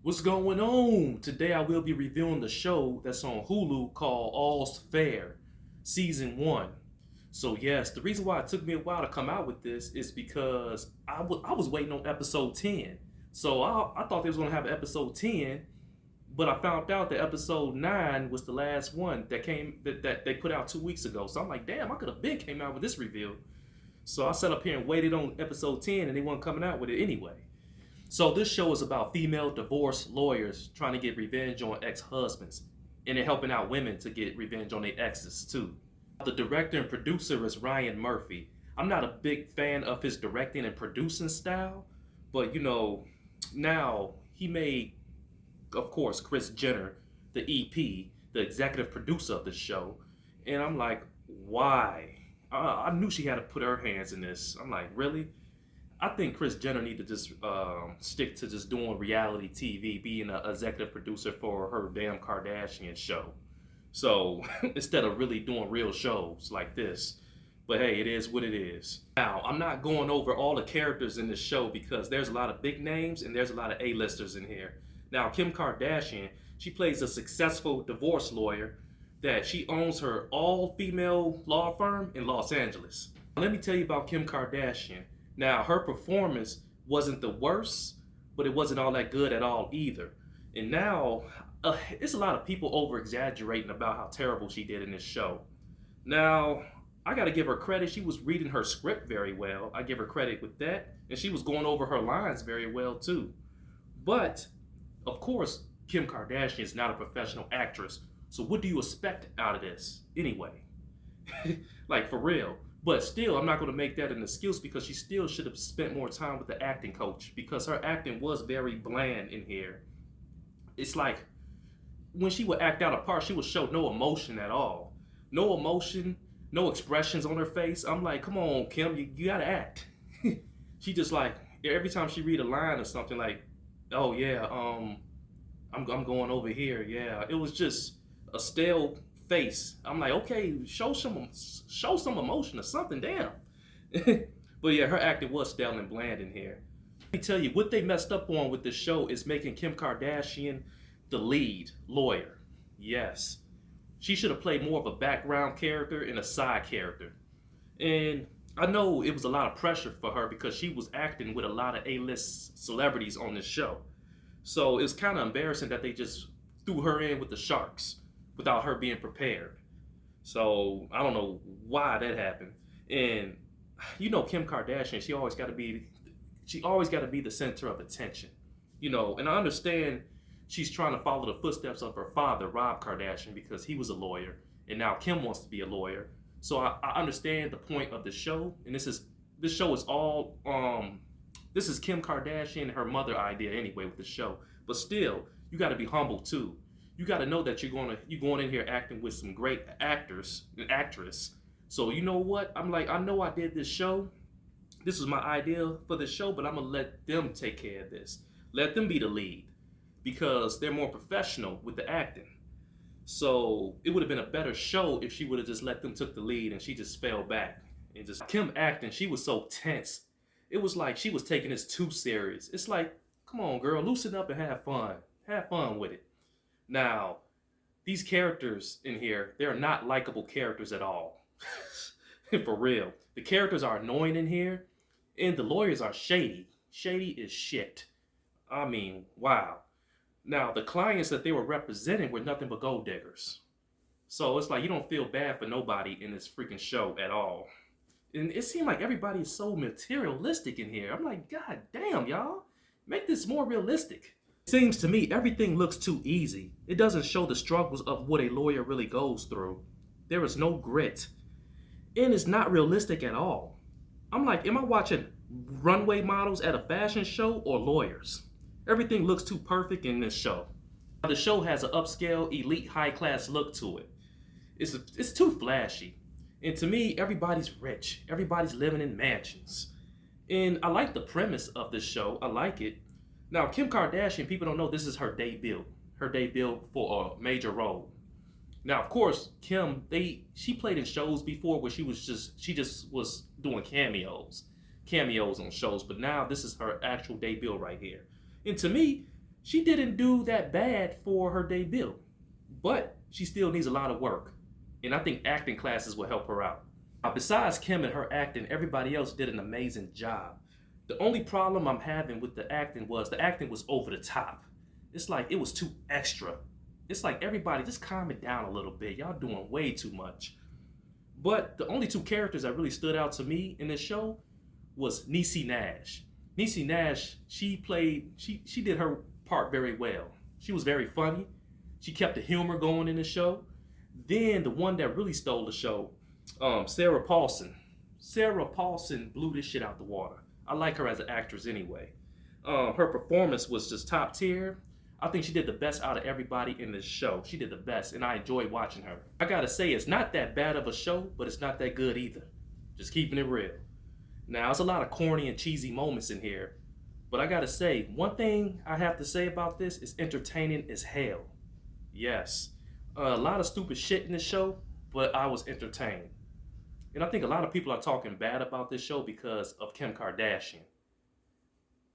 What's going on? Today I will be reviewing the show that's on Hulu called All's Fair, Season 1. So yes, the reason why it took me a while to come out with this is because I was waiting on episode 10. So I thought they was going to have episode 10, but I found out that episode 9 was the last one that they put out 2 weeks ago. So I'm like, damn, I could have been came out with this review. So I sat up here and waited on episode 10 and they weren't coming out with it anyway. So this show is about female divorce lawyers trying to get revenge on ex-husbands and then helping out women to get revenge on their exes too. The director and producer is Ryan Murphy. I'm not a big fan of his directing and producing style, but now he made, of course, Kris Jenner, the EP, the executive producer of the show, and I'm like, why? I knew she had to put her hands in this. I'm like, really? I think Kris Jenner need to just stick to just doing reality TV, being an executive producer for her damn Kardashian show. So instead of really doing real shows like this. But hey, it is what it is. Now, I'm not going over all the characters in this show because there's a lot of big names and there's a lot of A-listers in here. Now, Kim Kardashian, she plays a successful divorce lawyer that she owns her all-female law firm in Los Angeles. Let me tell you about Kim Kardashian. Now, her performance wasn't the worst, but it wasn't all that good at all either. And now, it's a lot of people over-exaggerating about how terrible she did in this show. Now, I gotta give her credit. She was reading her script very well. I give her credit with that. And she was going over her lines very well too. But, of course, Kim Kardashian is not a professional actress. So what do you expect out of this anyway? Like, for real. But still, I'm not going to make that an excuse because she still should have spent more time with the acting coach because her acting was very bland in here. It's like when she would act out a part, she would show no emotion at all. No emotion, no expressions on her face. I'm like, come on, Kim, you got to act. She just like, every time she read a line or something like, oh yeah, I'm going over here. Yeah, it was just a stale face. I'm like, okay, show some emotion or something, damn. But yeah, her acting was stale and bland in here. Let me tell you, what they messed up on with this show is making Kim Kardashian the lead lawyer. Yes. She should have played more of a background character and a side character. And I know it was a lot of pressure for her because she was acting with a lot of A-list celebrities on this show. So it's kind of embarrassing that they just threw her in with the sharks without her being prepared. So I don't know why that happened. And Kim Kardashian, she always got to be the center of attention. And I understand she's trying to follow the footsteps of her father, Rob Kardashian, because he was a lawyer, and now Kim wants to be a lawyer. So I understand the point of the show, and this show is all this is Kim Kardashian and her mother idea anyway with the show. But still, you got to be humble too. You got to know that you're going in here acting with some great actors and actress. So you know what? I'm like, I know I did this show. This was my idea for the show, but I'm going to let them take care of this. Let them be the lead because they're more professional with the acting. So it would have been a better show if she would have just let them took the lead and she just fell back. And just Kim acting, she was so tense. It was like she was taking this too serious. It's like, come on, girl, loosen up and have fun. Have fun with it. Now, these characters in here, they're not likable characters at all. For real. The characters are annoying in here, and the lawyers are shady. Shady is shit. I mean, wow. Now, the clients that they were representing were nothing but gold diggers. So it's like you don't feel bad for nobody in this freaking show at all. And it seemed like everybody is so materialistic in here. I'm like, God damn, y'all. Make this more realistic. Seems to me everything looks too easy. It doesn't show the struggles of what a lawyer really goes through. There is no grit. And it's not realistic at all. I'm like, am I watching runway models at a fashion show or lawyers? Everything looks too perfect in this show. The show has an upscale, elite, high-class look to it. It's too flashy. And to me, everybody's rich. Everybody's living in mansions. And I like the premise of this show. I like it. Now, Kim Kardashian, people don't know this is her debut. Her debut for a major role. Now, of course, Kim, she played in shows before where she just was doing cameos on shows. But now this is her actual debut right here. And to me, she didn't do that bad for her debut, but she still needs a lot of work. And I think acting classes will help her out. Besides Kim and her acting, everybody else did an amazing job. The only problem I'm having with the acting was over the top. It's like it was too extra. It's like everybody just calm it down a little bit. Y'all doing way too much. But the only two characters that really stood out to me in this show was Niecy Nash. Niecy Nash, she did her part very well. She was very funny. She kept the humor going in the show. Then the one that really stole the show, Sarah Paulson. Sarah Paulson blew this shit out the water. I like her as an actress anyway. Her performance was just top tier. I think she did the best out of everybody in this show. She did the best, and I enjoyed watching her. I gotta say, it's not that bad of a show, but it's not that good either. Just keeping it real. Now, there's a lot of corny and cheesy moments in here, but I gotta say, one thing I have to say about this is entertaining as hell. Yes, a lot of stupid shit in this show, but I was entertained. And I think a lot of people are talking bad about this show because of Kim Kardashian.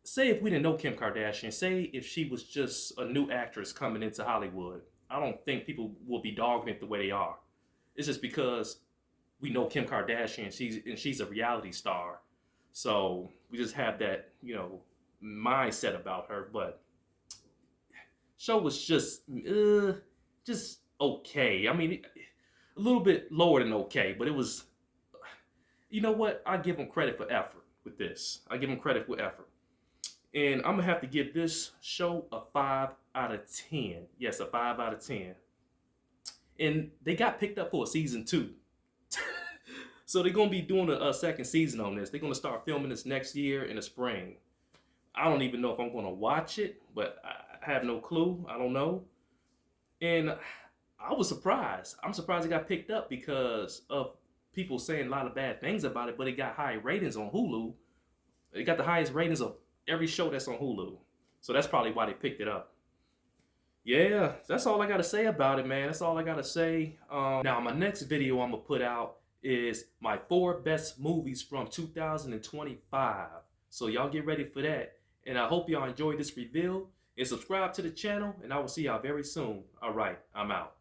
Say if we didn't know Kim Kardashian, say if she was just a new actress coming into Hollywood, I don't think people will be dogging it the way they are. It's just because we know Kim Kardashian, she's a reality star. So we just have that, mindset about her. But show was just okay. I mean, a little bit lower than okay, but it was, you know what? I give them credit for effort with this. I give them credit for effort. And I'm going to have to give this show a 5 out of 10. Yes, a 5 out of 10. And they got picked up for a season 2. So they're going to be doing a second season on this. They're going to start filming this next year in the spring. I don't even know if I'm going to watch it, but I have no clue. I don't know. And I was surprised. I'm surprised it got picked up because of people saying a lot of bad things about it, but it got high ratings on Hulu. It got the highest ratings of every show that's on Hulu. So that's probably why they picked it up. Yeah, that's all I got to say about it, man. That's all I got to say. Now, my next video I'm going to put out is my 4 best movies from 2025. So y'all get ready for that. And I hope y'all enjoyed this reveal. And subscribe to the channel. And I will see y'all very soon. All right, I'm out.